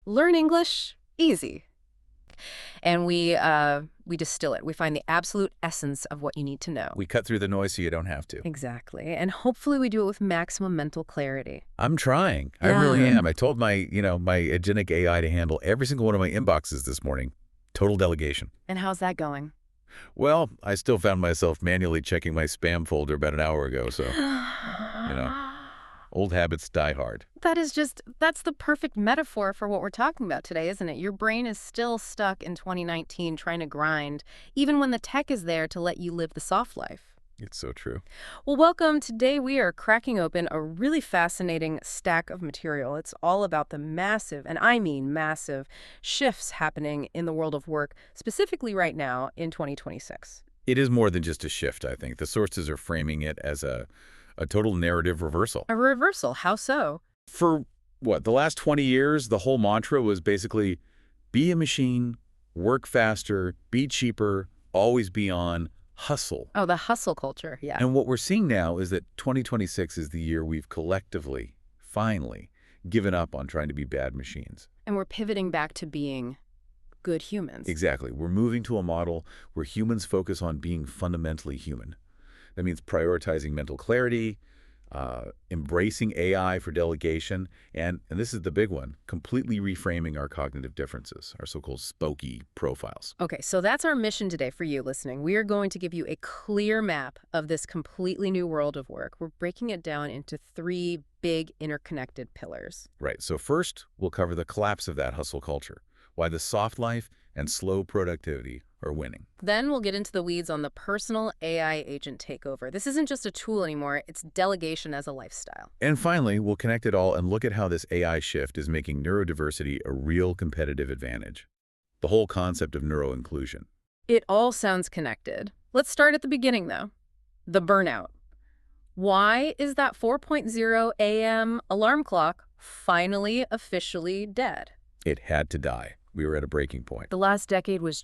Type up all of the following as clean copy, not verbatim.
learn English easy. And we distill it. We find the absolute essence of what you need to know. We cut through the noise so you don't have to. Exactly. And hopefully we do it with maximum mental clarity. I'm trying. I really am. I told my agentic AI to handle every single one of my inboxes this morning. Total delegation. And how's that going? Well, I still found myself manually checking my spam folder about an hour ago, so, old habits die hard. That's the perfect metaphor for what we're talking about today, isn't it? Your brain is still stuck in 2019 trying to grind, even when the tech is there to let you live the soft life. It's so true. Well, welcome. Today we are cracking open a really fascinating stack of material. It's all about the massive, and I mean massive, shifts happening in the world of work, specifically right now in 2026. It is more than just a shift, I think. The sources are framing it as a total narrative reversal. A reversal? How so? For, the last 20 years, the whole mantra was basically be a machine, work faster, be cheaper, always be on, hustle. Oh, the hustle culture, yeah. And what we're seeing now is that 2026 is the year we've collectively, finally, given up on trying to be bad machines. And we're pivoting back to being good humans. Exactly. We're moving to a model where humans focus on being fundamentally human. That means prioritizing mental clarity, embracing AI for delegation, and this is the big one, completely reframing our cognitive differences, our so-called spokey profiles. Okay, so that's our mission today for you listening. We are going to give you a clear map of this completely new world of work. We're breaking it down into 3 big interconnected pillars. Right, so first, we'll cover the collapse of that hustle culture, why the soft life and slow productivity are winning. Then we'll get into the weeds on the personal AI agent takeover. This isn't just a tool anymore, it's delegation as a lifestyle. And finally, we'll connect it all and look at how this AI shift is making neurodiversity a real competitive advantage. The whole concept of neuroinclusion. It all sounds connected. Let's start at the beginning, though. The burnout. Why is that 4:00 a.m. alarm clock finally officially dead? It had to die. We were at a breaking point. The last decade was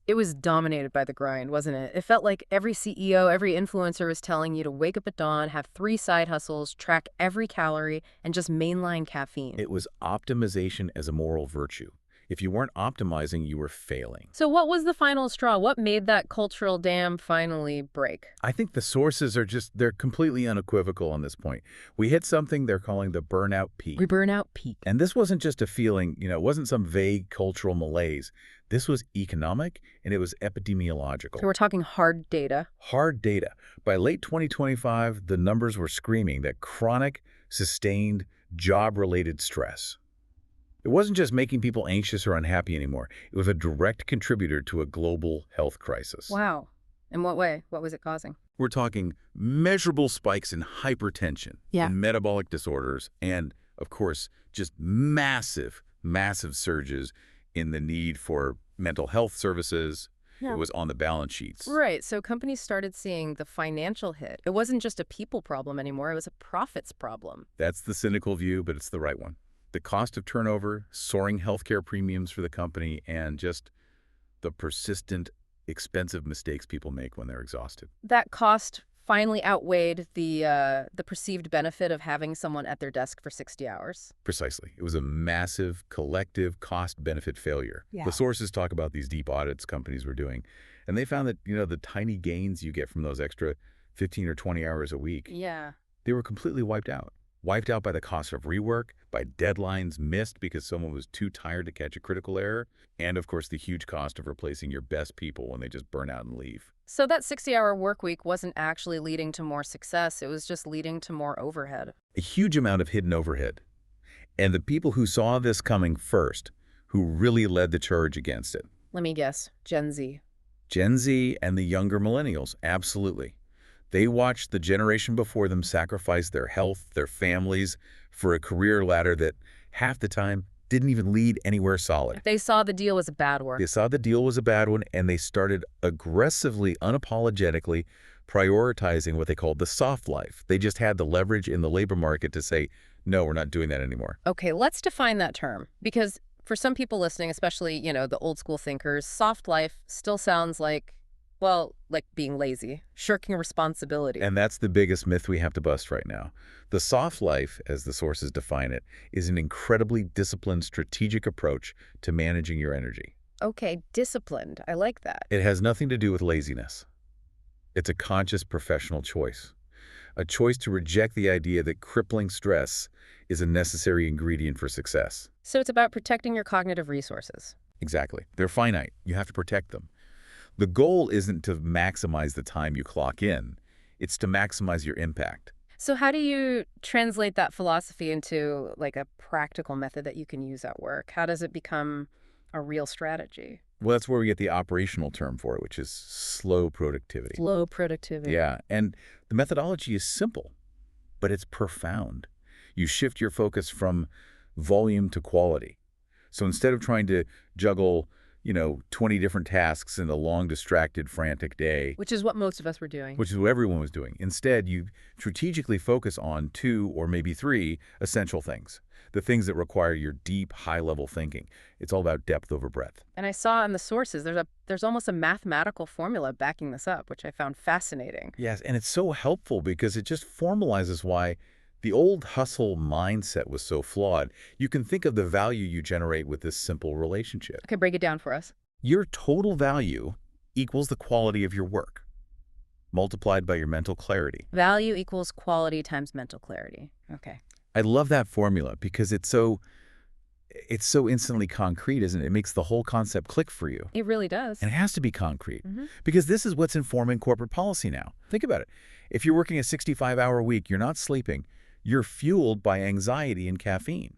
it was dominated by the grind, wasn't it? It felt like every CEO, every influencer was telling you to wake up at dawn, have 3 side hustles, track every calorie, and just mainline caffeine. It was optimization as a moral virtue. If you weren't optimizing, you were failing. So what was the final straw? What made that cultural dam finally break? I think the sources are they're completely unequivocal on this point. We hit something they're calling the burnout peak. We burnout peak. And this wasn't just a feeling, it wasn't some vague cultural malaise. This was economic and it was epidemiological. So we're talking hard data. Hard data. By late 2025, the numbers were screaming that chronic, sustained, job-related stress. It wasn't just making people anxious or unhappy anymore. It was a direct contributor to a global health crisis. Wow. In what way? What was it causing? We're talking measurable spikes in hypertension, in metabolic disorders, and, of course, just massive, massive surges in the need for mental health services. It was on the balance sheets. Right. So companies started seeing the financial hit. It wasn't just a people problem anymore. It was a profits problem. That's the cynical view, but it's the right one. The cost of turnover, soaring healthcare premiums for the company, and just the persistent, expensive mistakes people make when they're exhausted. That cost finally outweighed the perceived benefit of having someone at their desk for 60 hours. Precisely. It was a massive, collective cost-benefit failure. Yeah. The sources talk about these deep audits companies were doing, and they found that, the tiny gains you get from those extra 15 or 20 hours a week, they were completely wiped out. Wiped out by the cost of rework, by deadlines missed because someone was too tired to catch a critical error, and of course the huge cost of replacing your best people when they just burn out and leave. So that 60-hour work week wasn't actually leading to more success, it was just leading to more overhead. A huge amount of hidden overhead. And the people who saw this coming first, who really led the charge against it. Let me guess, Gen Z. Gen Z and the younger millennials, absolutely. They watched the generation before them sacrifice their health, their families, for a career ladder that half the time didn't even lead anywhere solid. They saw the deal was a bad one. They saw the deal was a bad one, and they started aggressively, unapologetically prioritizing what they called the soft life. They just had the leverage in the labor market to say, no, we're not doing that anymore. Okay, let's define that term, because for some people listening, especially, the old school thinkers, soft life still sounds like Well, like being lazy, shirking responsibility. And that's the biggest myth we have to bust right now. The soft life, as the sources define it, is an incredibly disciplined, strategic approach to managing your energy. Okay, disciplined. I like that. It has nothing to do with laziness. It's a conscious professional choice. A choice to reject the idea that crippling stress is a necessary ingredient for success. So it's about protecting your cognitive resources. Exactly. They're finite. You have to protect them. The goal isn't to maximize the time you clock in. It's to maximize your impact. So how do you translate that philosophy into like a practical method that you can use at work? How does it become a real strategy? Well, that's where we get the operational term for it, which is slow productivity. Slow productivity. Yeah, and the methodology is simple, but it's profound. You shift your focus from volume to quality. So instead of trying to juggle, 20 different tasks in a long, distracted, frantic day, Which is what most of us were doing. which is what everyone was doing, instead you strategically focus on 2 or maybe 3 essential things, the things that require your deep, high-level thinking. It's all about depth over breadth. And I saw in the sources there's almost a mathematical formula backing this up, which I found fascinating. Yes, and it's so helpful because it just formalizes why the old hustle mindset was so flawed. You can think of the value you generate with this simple relationship. Okay, break it down for us. Your total value equals the quality of your work, multiplied by your mental clarity. Value equals quality times mental clarity. Okay. I love that formula because it's so instantly concrete, isn't it? It makes the whole concept click for you. It really does. And it has to be concrete because this is what's informing corporate policy now. Think about it. If you're working a 65-hour week, you're not sleeping. You're fueled by anxiety and caffeine.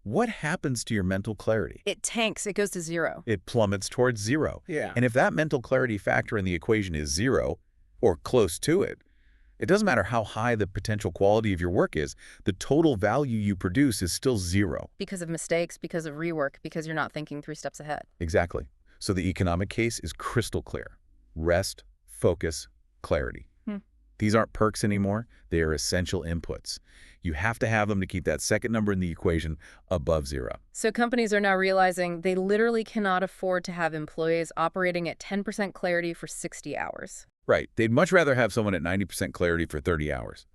What happens to your mental clarity? It tanks. It goes to zero. It plummets towards zero. Yeah. And if that mental clarity factor in the equation is zero or close to it, it doesn't matter how high the potential quality of your work is, the total value you produce is still zero. Because of mistakes, because of rework, because you're not thinking 3 steps ahead. Exactly. So the economic case is crystal clear. Rest, focus, clarity. These aren't perks anymore. They are essential inputs. You have to have them to keep that second number in the equation above zero. So companies are now realizing they literally cannot afford to have employees operating at 10% clarity for 60 hours. Right. They'd much rather have someone at 90% clarity for 30 hours.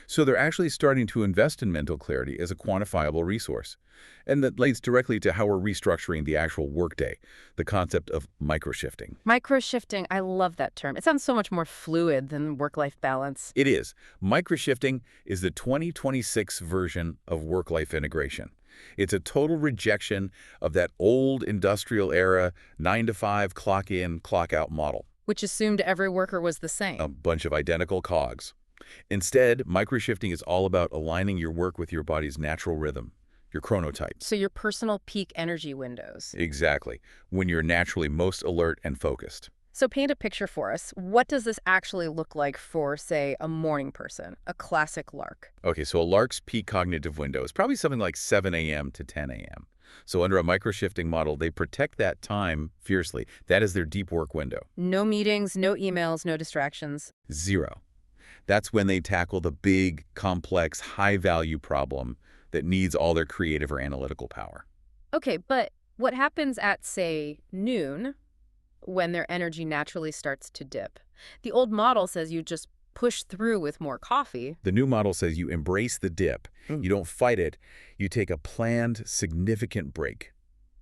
So they're actually starting to invest in mental clarity as a quantifiable resource. And that leads directly to how we're restructuring the actual workday, the concept of microshifting. Microshifting, I love that term. It sounds so much more fluid than work-life balance. It is. Microshifting is the 2026 version of work-life integration. It's a total rejection of that old industrial era 9-to-5 clock in, clock out model. Which assumed every worker was the same. A bunch of identical cogs. Instead, microshifting is all about aligning your work with your body's natural rhythm, your chronotypes. So your personal peak energy windows. Exactly, when you're naturally most alert and focused. So paint a picture for us. What does this actually look like for, say, a morning person, a classic lark? Okay, so a lark's peak cognitive window is probably something like 7 a.m. to 10 a.m. So under a microshifting model, they protect that time fiercely. That is their deep work window. No meetings, no emails, no distractions. Zero. That's when they tackle the big, complex, high-value problem that needs all their creative or analytical power. Okay, but what happens at, say, noon when their energy naturally starts to dip? The old model says you just push through with more coffee. The new model says you embrace the dip. You don't fight it. You take a planned, significant break.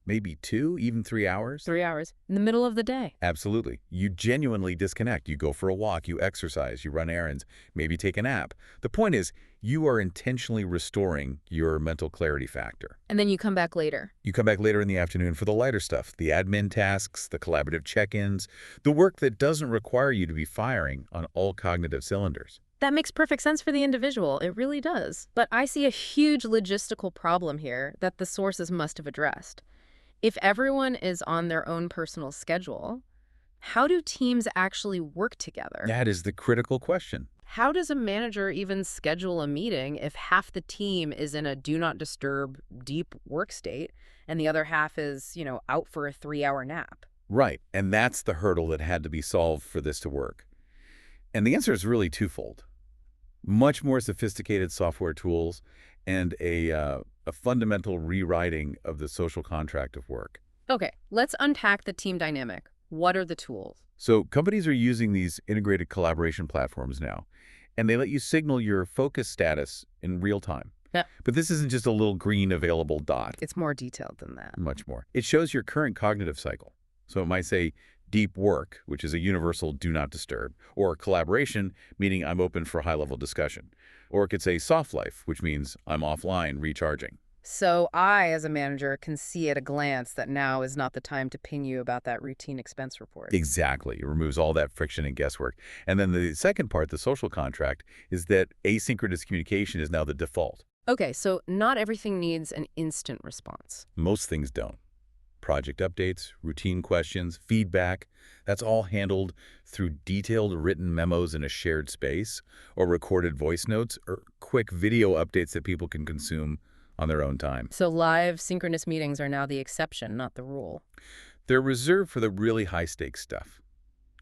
Maybe 2, even 3 hours. 3 hours in the middle of the day. Absolutely. You genuinely disconnect. You go for a walk, you exercise, you run errands, maybe take a nap. The point is, you are intentionally restoring your mental clarity factor. And then you come back later. You come back later in the afternoon for the lighter stuff, the admin tasks, the collaborative check-ins, the work that doesn't require you to be firing on all cognitive cylinders. That makes perfect sense for the individual. It really does. But I see a huge logistical problem here that the sources must have addressed. If everyone is on their own personal schedule, how do teams actually work together? That is the critical question. How does a manager even schedule a meeting if half the team is in a do not disturb deep work state and the other half is, out for a 3-hour nap? Right, and that's the hurdle that had to be solved for this to work. And the answer is really twofold. Much more sophisticated software tools and a fundamental rewriting of the social contract of work. Okay, let's unpack the team dynamic. What are the tools? So companies are using these integrated collaboration platforms now, and they let you signal your focus status in real time. Yeah. But this isn't just a little green available dot. It's more detailed than that. Much more. It shows your current cognitive cycle. So it might say deep work, which is a universal do not disturb, or collaboration, meaning I'm open for high-level discussion. Or it could say soft life, which means I'm offline, recharging. So I, as a manager, can see at a glance that now is not the time to ping you about that routine expense report. Exactly. It removes all that friction and guesswork. And then the second part, the social contract, is that asynchronous communication is now the default. Okay, so not everything needs an instant response. Most things don't. Project updates, routine questions, feedback, that's all handled through detailed written memos in a shared space, or recorded voice notes, or quick video updates that people can consume on their own time. So live synchronous meetings are now the exception, not the rule. They're reserved for the really high-stakes stuff.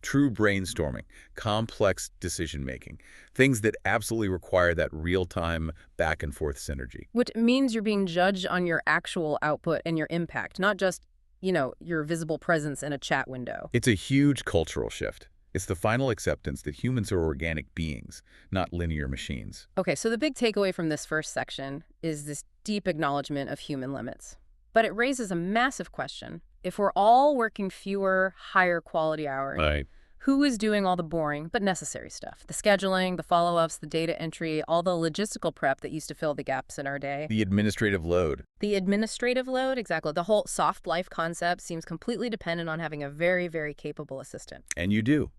True brainstorming, complex decision-making, things that absolutely require that real-time back-and-forth synergy. Which means you're being judged on your actual output and your impact, not just, your visible presence in a chat window. It's a huge cultural shift. It's the final acceptance that humans are organic beings, not linear machines. Okay, so the big takeaway from this first section is this deep acknowledgement of human limits. But it raises a massive question. If we're all working fewer, higher quality hours, Right. who is doing all the boring but necessary stuff? The scheduling, the follow-ups, the data entry, all the logistical prep that used to fill the gaps in our day. The administrative load. The administrative load, exactly. The whole soft life concept seems completely dependent on having a very, very capable assistant. And you do.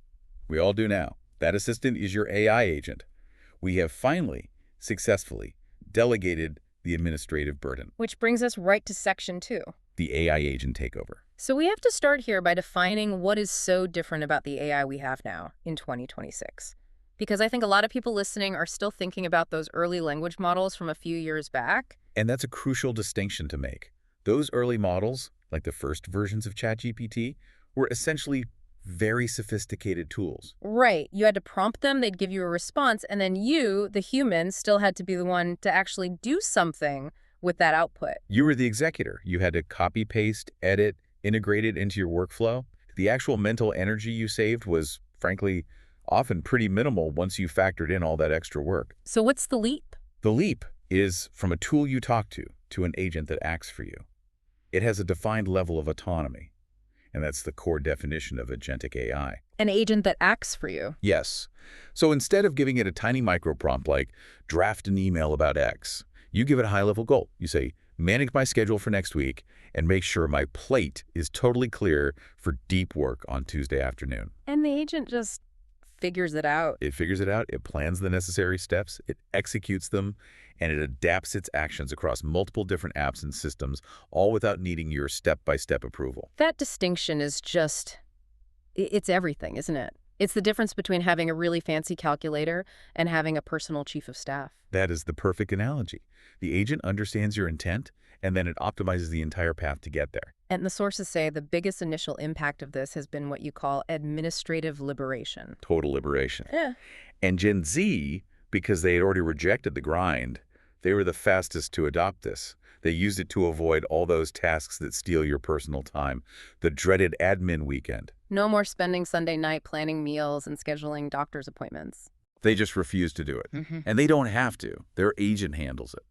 We all do now. That assistant is your AI agent. We have finally, successfully, delegated the administrative burden. Which brings us right to section 2. The AI agent takeover. So we have to start here by defining what is so different about the AI we have now in 2026. Because I think a lot of people listening are still thinking about those early language models from a few years back. And that's a crucial distinction to make. Those early models, like the first versions of ChatGPT, were essentially very sophisticated tools. Right. You had to prompt them, they'd give you a response, and then you, the human, still had to be the one to actually do something with that output. You were the executor. You had to copy, paste, edit, integrate it into your workflow. The actual mental energy you saved was, frankly, often pretty minimal once you factored in all that extra work. So what's the leap? The leap is from a tool you talk to an agent that acts for you. It has a defined level of autonomy. And that's the core definition of agentic AI. An agent that acts for you. Yes. So instead of giving it a tiny micro prompt like, draft an email about X, you give it a high-level goal. You say, manage my schedule for next week and make sure my plate is totally clear for deep work on Tuesday afternoon. And the agent just figures it out. It figures it out, it plans the necessary steps, it executes them, and it adapts its actions across multiple different apps and systems, all without needing your step-by-step approval. That distinction is just, it's everything, isn't it? It's the difference between having a really fancy calculator and having a personal chief of staff. That is the perfect analogy. The agent understands your intent, and then it optimizes the entire path to get there. And the sources say the biggest initial impact of this has been what you call administrative liberation. Total liberation. Yeah. And Gen Z, because they had already rejected the grind, they were the fastest to adopt this. They used it to avoid all those tasks that steal your personal time, the dreaded admin weekend. No more spending Sunday night planning meals and scheduling doctor's appointments. They just refuse to do it. And they don't have to. Their agent handles it.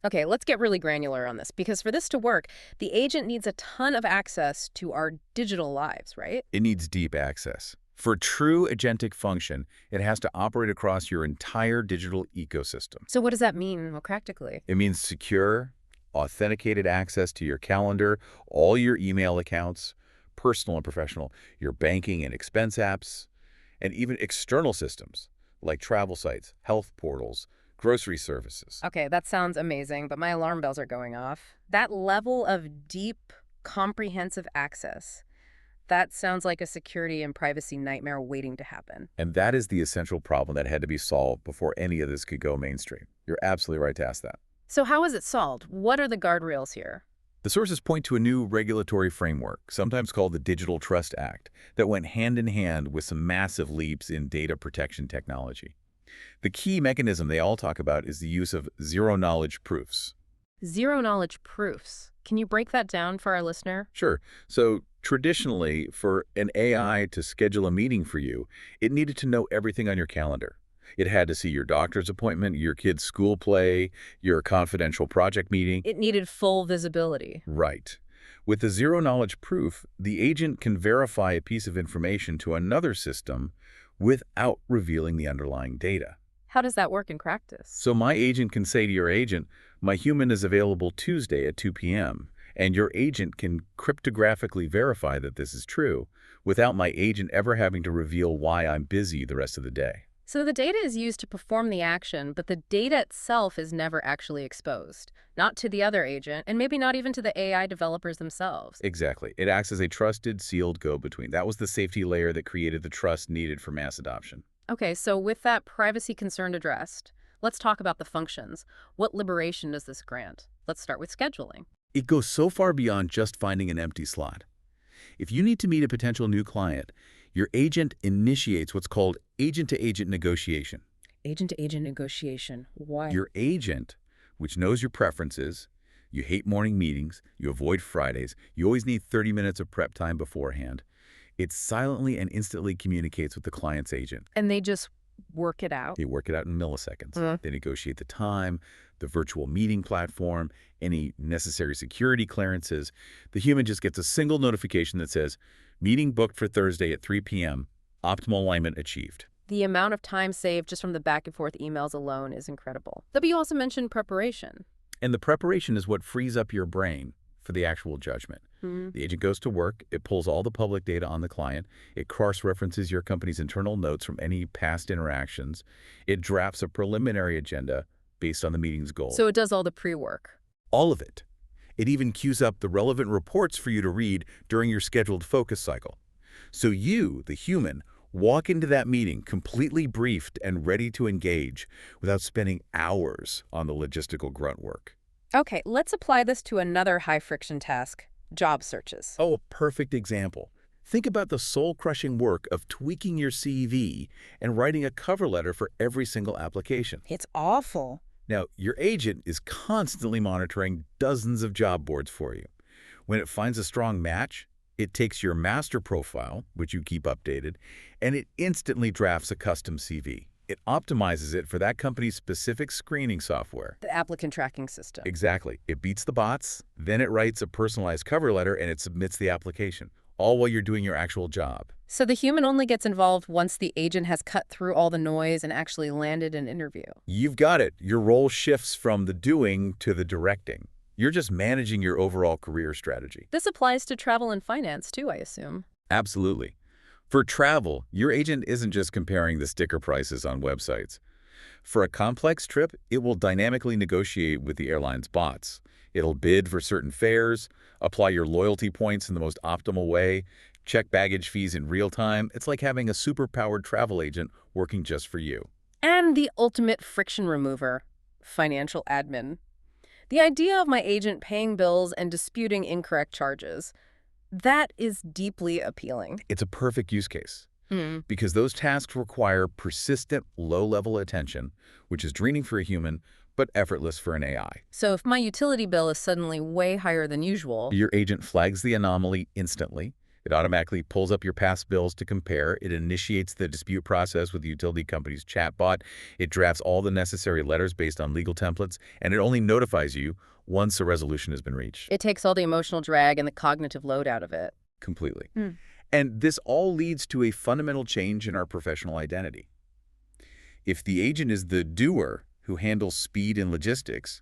Okay, let's get really granular on this, because for this to work, the agent needs a ton of access to our digital lives, right? It needs deep access. For true agentic function, it has to operate across your entire digital ecosystem. So what does that mean, well, practically? It means secure, authenticated access to your calendar, all your email accounts, personal and professional, your banking and expense apps, and even external systems like travel sites, health portals, grocery services. Okay, that sounds amazing, but my alarm bells are going off. That level of deep, comprehensive access, that sounds like a security and privacy nightmare waiting to happen. And that is the essential problem that had to be solved before any of this could go mainstream. You're absolutely right to ask that. So how is it solved? What are the guardrails here? The sources point to a new regulatory framework, sometimes called the Digital Trust Act, that went hand in hand with some massive leaps in data protection technology. The key mechanism they all talk about is the use of zero-knowledge proofs. Zero-knowledge proofs. Can you break that down for our listener? Sure. So Traditionally, for an AI to schedule a meeting for you, it needed to know everything on your calendar. It had to see your doctor's appointment, your kid's school play, your confidential project meeting. It needed full visibility. Right. With the zero-knowledge proof, the agent can verify a piece of information to another system without revealing the underlying data. How does that work in practice? So my agent can say to your agent, my human is available Tuesday at 2 p.m., and your agent can cryptographically verify that this is true without my agent ever having to reveal why I'm busy the rest of the day. So the data is used to perform the action, but the data itself is never actually exposed. Not to the other agent, and maybe not even to the AI developers themselves. Exactly. It acts as a trusted, sealed go-between. That was the safety layer that created the trust needed for mass adoption. Okay, so with that privacy concern addressed, let's talk about the functions. What liberation does this grant? Let's start with scheduling. It goes so far beyond just finding an empty slot. If you need to meet a potential new client, your agent initiates what's called agent-to-agent negotiation. Agent-to-agent negotiation. Why? Your agent, which knows your preferences, you hate morning meetings, you avoid Fridays, you always need 30 minutes of prep time beforehand, it silently and instantly communicates with the client's agent. And they just work it out? They work it out in milliseconds. They negotiate the time, the virtual meeting platform, any necessary security clearances. The human just gets a single notification that says, meeting booked for Thursday at 3 p.m., optimal alignment achieved. The amount of time saved just from the back-and-forth emails alone is incredible. But you also mentioned preparation. And the preparation is what frees up your brain for the actual judgment. The agent goes to work, it pulls all the public data on the client, it cross-references your company's internal notes from any past interactions, it drafts a preliminary agenda based on the meeting's goal. So it does all the pre-work. All of it. It even queues up the relevant reports for you to read during your scheduled focus cycle. So you, the human, walk into that meeting completely briefed and ready to engage without spending hours on the logistical grunt work. Okay, let's apply this to another high-friction task, job searches. Oh, a perfect example. Think about the soul-crushing work of tweaking your CV and writing a cover letter for every single application. It's awful. Now, your agent is constantly monitoring dozens of job boards for you. When it finds a strong match, it takes your master profile, which you keep updated, and it instantly drafts a custom CV. It optimizes it for that company's specific screening software. The applicant tracking system. Exactly. It beats the bots, then it writes a personalized cover letter, and it submits the application, all while you're doing your actual job. So the human only gets involved once the agent has cut through all the noise and actually landed an interview. You've got it. Your role shifts from the doing to the directing. You're just managing your overall career strategy. This applies to travel and finance too, I assume. Absolutely. For travel, your agent isn't just comparing the sticker prices on websites. For a complex trip, it will dynamically negotiate with the airline's bots. It'll bid for certain fares, apply your loyalty points in the most optimal way, check baggage fees in real time. It's like having a super-powered travel agent working just for you. And the ultimate friction remover, financial admin. The idea of my agent paying bills and disputing incorrect charges, that is deeply appealing. It's a perfect use case because those tasks require persistent, low-level attention, which is draining for a human, but effortless for an AI. So if my utility bill is suddenly way higher than usual, your agent flags the anomaly instantly. It automatically pulls up your past bills to compare. It initiates the dispute process with the utility company's chatbot. It drafts all the necessary letters based on legal templates, and it only notifies you once a resolution has been reached. It takes all the emotional drag and the cognitive load out of it. Completely. And this all leads to a fundamental change in our professional identity. If the agent is the doer who handles speed and logistics,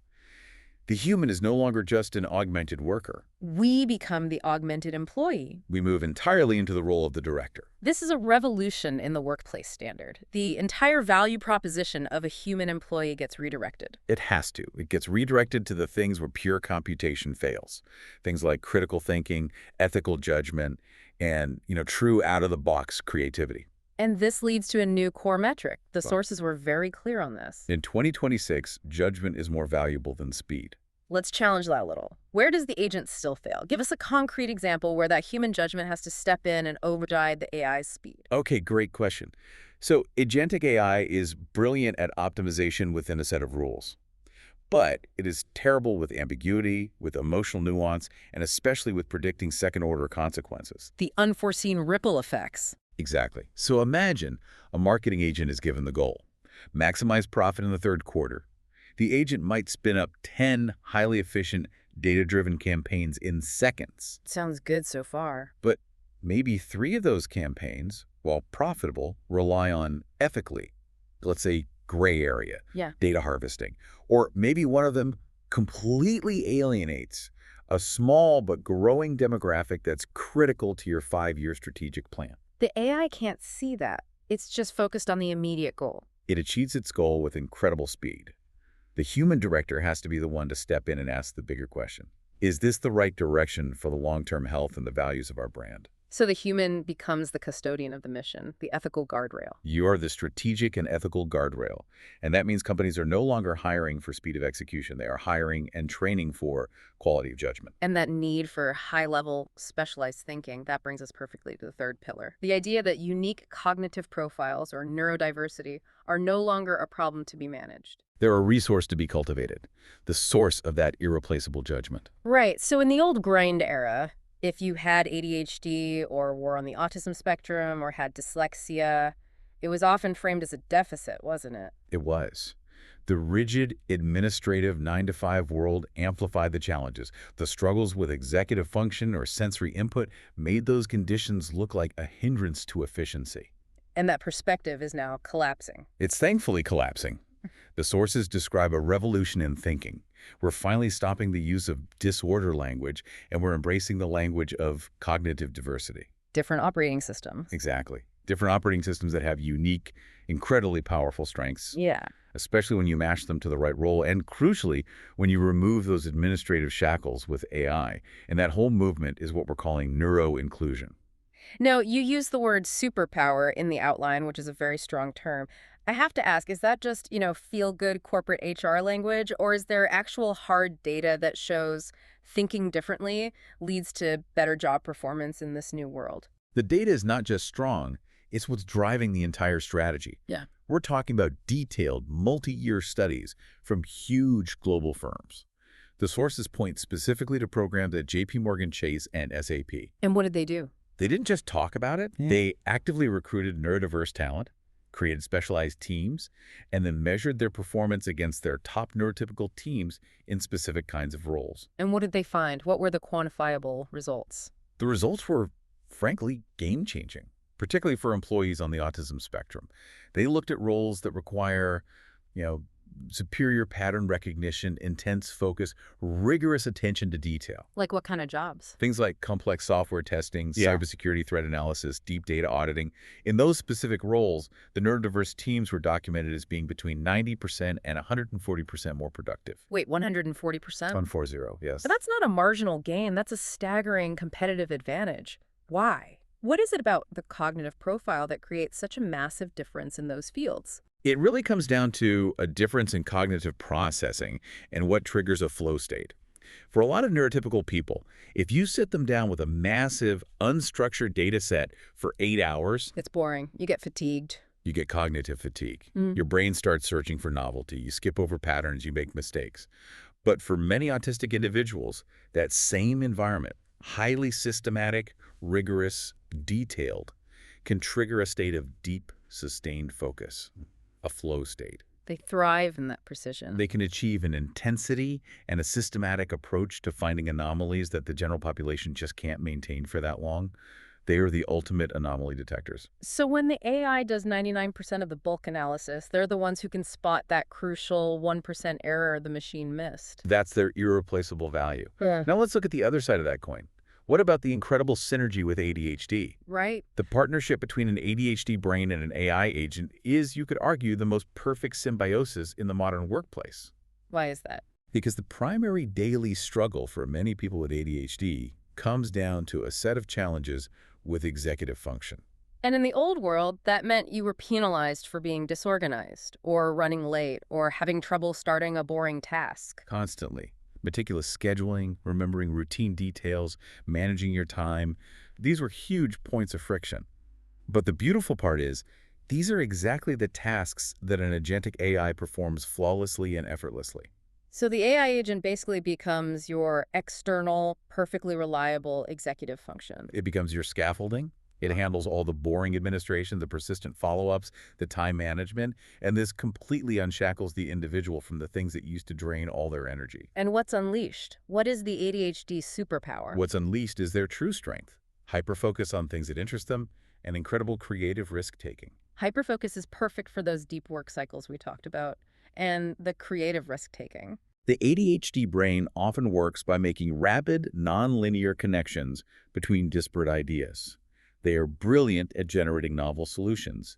the human is no longer just an augmented worker. We become the augmented employee. We move entirely into the role of the director. This is a revolution in the workplace standard. The entire value proposition of a human employee gets redirected. It has to. It gets redirected to the things where pure computation fails. Things like critical thinking, ethical judgment, and, true out-of-the-box creativity. And this leads to a new core metric. The sources were very clear on this. In 2026, judgment is more valuable than speed. Let's challenge that a little. Where does the agent still fail? Give us a concrete example where that human judgment has to step in and override the AI's speed. Okay, great question. So agentic AI is brilliant at optimization within a set of rules. But it is terrible with ambiguity, with emotional nuance, and especially with predicting second-order consequences. The unforeseen ripple effects. Exactly. So imagine a marketing agent is given the goal. Maximize profit in the third quarter. The agent might spin up 10 highly efficient, data-driven campaigns in seconds. Sounds good so far. But maybe 3 of those campaigns, while profitable, rely on ethically, let's say, gray area, data harvesting. Or maybe one of them completely alienates a small but growing demographic that's critical to your 5-year strategic plan. The AI can't see that. It's just focused on the immediate goal. It achieves its goal with incredible speed. The human director has to be the one to step in and ask the bigger question. Is this the right direction for the long-term health and the values of our brand? So the human becomes the custodian of the mission, the ethical guardrail. You are the strategic and ethical guardrail. And that means companies are no longer hiring for speed of execution. They are hiring and training for quality of judgment. And that need for high-level, specialized thinking, that brings us perfectly to the third pillar. The idea that unique cognitive profiles, or neurodiversity, are no longer a problem to be managed. They're a resource to be cultivated, the source of that irreplaceable judgment. Right. So in the old grind era, if you had ADHD or were on the autism spectrum or had dyslexia, it was often framed as a deficit, wasn't it? It was. The rigid, administrative 9-to-5 world amplified the challenges. The struggles with executive function or sensory input made those conditions look like a hindrance to efficiency. And that perspective is now collapsing. It's thankfully collapsing. The sources describe a revolution in thinking. We're finally stopping the use of disorder language, and we're embracing the language of cognitive diversity. Different operating systems. Exactly. Different operating systems that have unique, incredibly powerful strengths. Yeah. Especially when you match them to the right role, and crucially, when you remove those administrative shackles with AI. And that whole movement is what we're calling neuro-inclusion. Now, you use the word superpower in the outline, which is a very strong term. I have to ask, is that just, feel-good corporate HR language, or is there actual hard data that shows thinking differently leads to better job performance in this new world? The data is not just strong, it's what's driving the entire strategy. Yeah. We're talking about detailed, multi-year studies from huge global firms. The sources point specifically to programs at JPMorgan Chase and SAP. And what did they do? They didn't just talk about it. They actively recruited neurodiverse talent, created specialized teams, and then measured their performance against their top neurotypical teams in specific kinds of roles. And what did they find? What were the quantifiable results? The results were, frankly, game-changing, particularly for employees on the autism spectrum. They looked at roles that require, superior pattern recognition, intense focus, rigorous attention to detail. Like what kind of jobs? Things like complex software testing, cybersecurity threat analysis, deep data auditing. In those specific roles, the neurodiverse teams were documented as being between 90% and 140% more productive. Wait, 140%? 140, yes. But that's not a marginal gain. That's a staggering competitive advantage. Why? What is it about the cognitive profile that creates such a massive difference in those fields? It really comes down to a difference in cognitive processing and what triggers a flow state. For a lot of neurotypical people, if you sit them down with a massive, unstructured data set for 8 hours... It's boring. You get fatigued. You get cognitive fatigue. Your brain starts searching for novelty. You skip over patterns. You make mistakes. But for many autistic individuals, that same environment, highly systematic, rigorous, detailed, can trigger a state of deep, sustained focus. A flow state. They thrive in that precision. They can achieve an intensity and a systematic approach to finding anomalies that the general population just can't maintain for that long. They are the ultimate anomaly detectors. So when the AI does 99% of the bulk analysis, they're the ones who can spot that crucial 1% error the machine missed. That's their irreplaceable value. Yeah. Now let's look at the other side of that coin. What about the incredible synergy with ADHD? Right. The partnership between an ADHD brain and an AI agent is, you could argue, the most perfect symbiosis in the modern workplace. Why is that? Because the primary daily struggle for many people with ADHD comes down to a set of challenges with executive function. And in the old world, that meant you were penalized for being disorganized, or running late, or having trouble starting a boring task. Constantly. Meticulous scheduling, remembering routine details, managing your time. These were huge points of friction. But the beautiful part is, these are exactly the tasks that an agentic AI performs flawlessly and effortlessly. So the AI agent basically becomes your external, perfectly reliable executive function. It becomes your scaffolding. It handles all the boring administration, the persistent follow-ups, the time management, and this completely unshackles the individual from the things that used to drain all their energy. And what's unleashed? What is the ADHD superpower? What's unleashed is their true strength, hyper-focus on things that interest them, and incredible creative risk-taking. Hyperfocus is perfect for those deep work cycles we talked about, and the creative risk-taking. The ADHD brain often works by making rapid, non-linear connections between disparate ideas. They are brilliant at generating novel solutions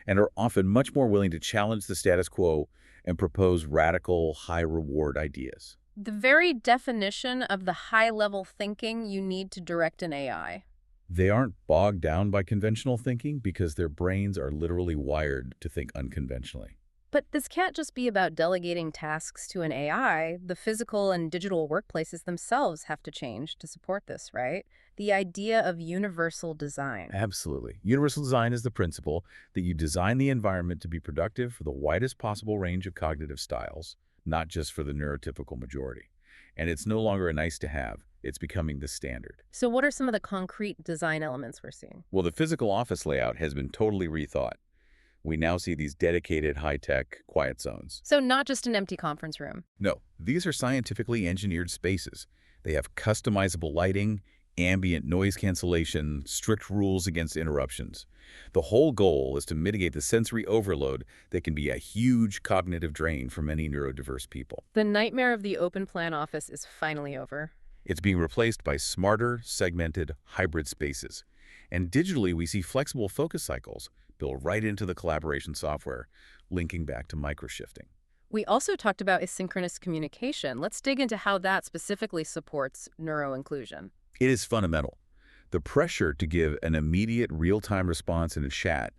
and are often much more willing to challenge the status quo and propose radical, high-reward ideas. The very definition of the high-level thinking you need to direct an AI. They aren't bogged down by conventional thinking because their brains are literally wired to think unconventionally. But this can't just be about delegating tasks to an AI. The physical and digital workplaces themselves have to change to support this, right? The idea of universal design. Absolutely. Universal design is the principle that you design the environment to be productive for the widest possible range of cognitive styles, not just for the neurotypical majority. And it's no longer a nice to have. It's becoming the standard. So what are some of the concrete design elements we're seeing? Well, the physical office layout has been totally rethought. We now see these dedicated high-tech quiet zones. So not just an empty conference room. No, these are scientifically engineered spaces. They have customizable lighting, ambient noise cancellation, strict rules against interruptions. The whole goal is to mitigate the sensory overload that can be a huge cognitive drain for many neurodiverse people. The nightmare of the open plan office is finally over. It's being replaced by smarter, segmented, hybrid spaces. And digitally, we see flexible focus cycles built right into the collaboration software, linking back to microshifting. We also talked about asynchronous communication. Let's dig into how that specifically supports neuro-inclusion. It is fundamental. The pressure to give an immediate real-time response in a chat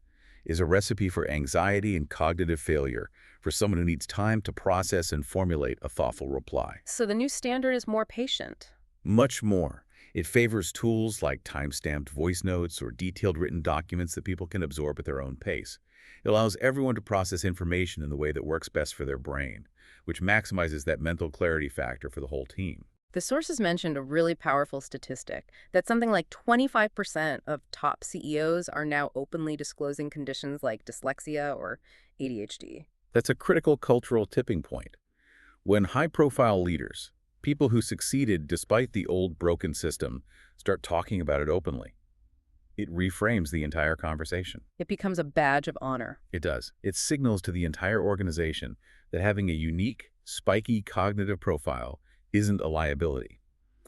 is a recipe for anxiety and cognitive failure for someone who needs time to process and formulate a thoughtful reply. So the new standard is more patient. Much more. It favors tools like time-stamped voice notes or detailed written documents that people can absorb at their own pace. It allows everyone to process information in the way that works best for their brain, which maximizes that mental clarity factor for the whole team. The sources mentioned a really powerful statistic that something like 25% of top CEOs are now openly disclosing conditions like dyslexia or ADHD. That's a critical cultural tipping point. When high-profile leaders, people who succeeded despite the old broken system, start talking about it openly, it reframes the entire conversation. It becomes a badge of honor. It does. It signals to the entire organization that having a unique, spiky cognitive profile isn't a liability.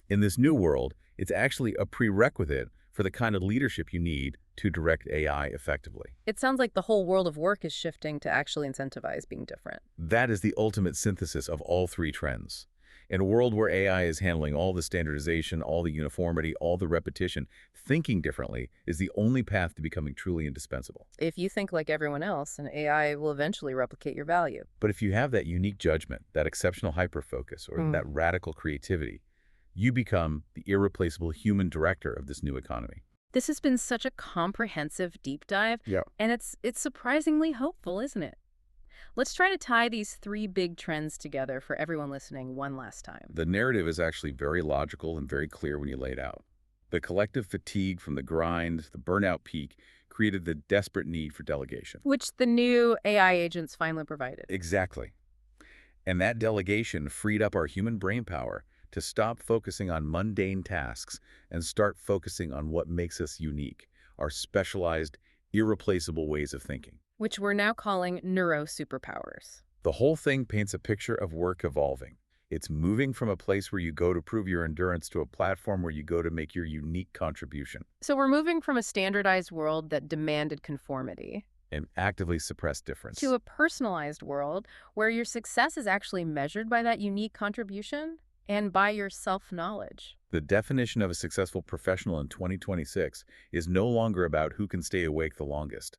In this new world, it's actually a prerequisite for the kind of leadership you need to direct AI effectively. It sounds like the whole world of work is shifting to actually incentivize being different. That is the ultimate synthesis of all three trends. In a world where AI is handling all the standardization, all the uniformity, all the repetition, thinking differently is the only path to becoming truly indispensable. If you think like everyone else, an AI will eventually replicate your value. But if you have that unique judgment, that exceptional hyperfocus, or that radical creativity, you become the irreplaceable human director of this new economy. This has been such a comprehensive deep dive, and it's surprisingly hopeful, isn't it? Let's try to tie these three big trends together for everyone listening one last time. The narrative is actually very logical and very clear when you lay it out. The collective fatigue from the grind, the burnout peak, created the desperate need for delegation. Which the new AI agents finally provided. Exactly. And that delegation freed up our human brain power to stop focusing on mundane tasks and start focusing on what makes us unique, our specialized, irreplaceable ways of thinking. Which we're now calling neuro-superpowers. The whole thing paints a picture of work evolving. It's moving from a place where you go to prove your endurance to a platform where you go to make your unique contribution. So we're moving from a standardized world that demanded conformity and actively suppressed difference to a personalized world where your success is actually measured by that unique contribution and by your self-knowledge. The definition of a successful professional in 2026 is no longer about who can stay awake the longest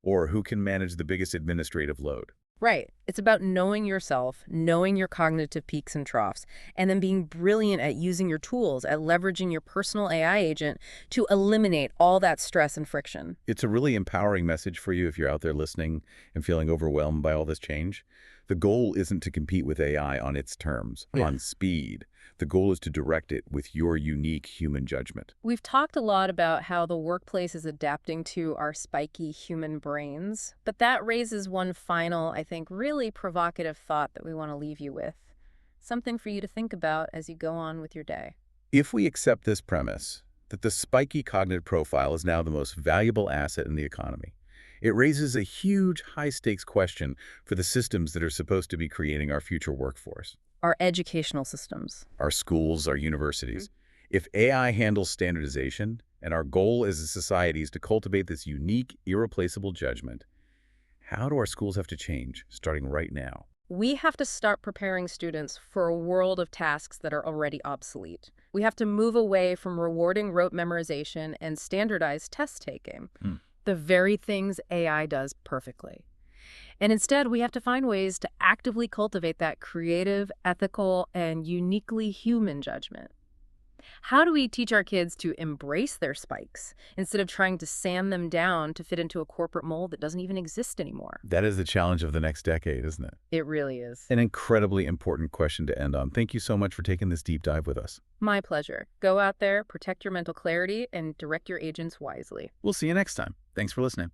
or who can manage the biggest administrative load. Right. It's about knowing yourself, knowing your cognitive peaks and troughs, and then being brilliant at using your tools, at leveraging your personal AI agent to eliminate all that stress and friction. It's a really empowering message for you if you're out there listening and feeling overwhelmed by all this change. The goal isn't to compete with AI on its terms, on speed. The goal is to direct it with your unique human judgment. We've talked a lot about how the workplace is adapting to our spiky human brains, but that raises one final, I think, really provocative thought that we want to leave you with. Something for you to think about as you go on with your day. If we accept this premise, that the spiky cognitive profile is now the most valuable asset in the economy, it raises a huge, high-stakes question for the systems that are supposed to be creating our future workforce. Our educational systems. Our schools, our universities. If AI handles standardization, and our goal as a society is to cultivate this unique, irreplaceable judgment, how do our schools have to change, starting right now? We have to start preparing students for a world of tasks that are already obsolete. We have to move away from rewarding rote memorization and standardized test taking, the very things AI does perfectly. And instead, we have to find ways to actively cultivate that creative, ethical, and uniquely human judgment. How do we teach our kids to embrace their spikes instead of trying to sand them down to fit into a corporate mold that doesn't even exist anymore? That is the challenge of the next decade, isn't it? It really is. An incredibly important question to end on. Thank you so much for taking this deep dive with us. My pleasure. Go out there, protect your mental clarity, and direct your agents wisely. We'll see you next time. Thanks for listening.